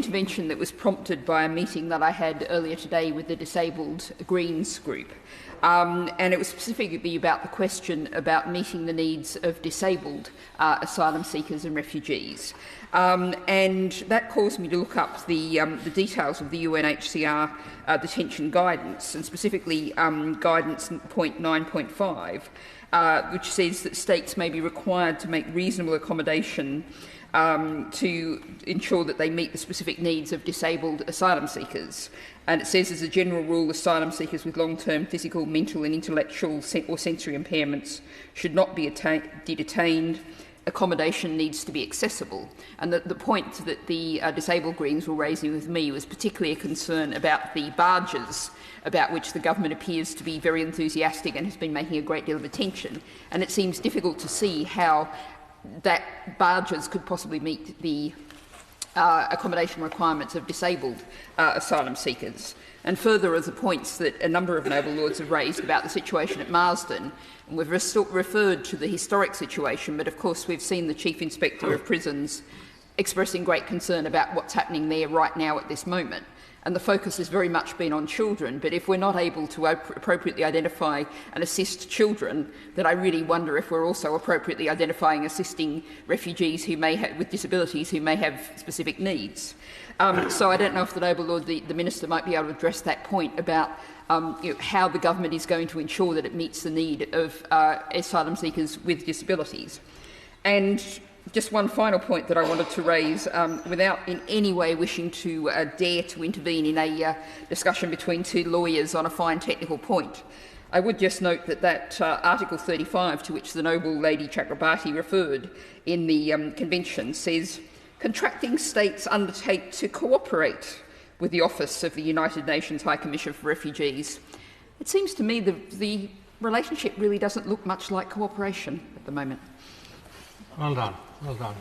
intervention that was prompted by a meeting that I had earlier today with the Disabled Greens group. And it was specifically about the question about meeting the needs of disabled asylum seekers and refugees. And that caused me to look up the details of the UNHCR detention guidance, and specifically guidance point 9.5, which says that states may be required to make reasonable accommodation to ensure that they meet the specific needs of disabled asylum seekers. And it says, as a general rule, asylum seekers with long-term physical, mental and intellectual or sensory impairments should not be detained. Accommodation needs to be accessible. And the point that the Disabled Greens were raising with me was particularly a concern about the barges, about which the government appears to be very enthusiastic and has been making a great deal of attention. And it seems difficult to see how that barges could possibly meet the accommodation requirements of disabled asylum seekers. And further are the points that a number of noble lords have raised about the situation at Marsden. And we've referred to the historic situation, but of course we've seen the Chief Inspector of Prisons expressing great concern about what's happening there right now at this moment. And the focus has very much been on children, but if we're not able to appropriately identify and assist children, then I really wonder if we're also appropriately identifying assisting refugees who may with disabilities who may have specific needs. So I don't know if the noble lord, the Minister, might be able to address that point about how the government is going to ensure that it meets the need of asylum seekers with disabilities. And just one final point that I wanted to raise, without in any way wishing to dare to intervene in a discussion between two lawyers on a fine technical point. I would just note that Article 35, to which the noble Lady Chakrabarti referred in the Convention, says, "Contracting states undertake to cooperate with the Office of the United Nations High Commissioner for Refugees." It seems to me the relationship really doesn't look much like cooperation at the moment. Well done. Well done.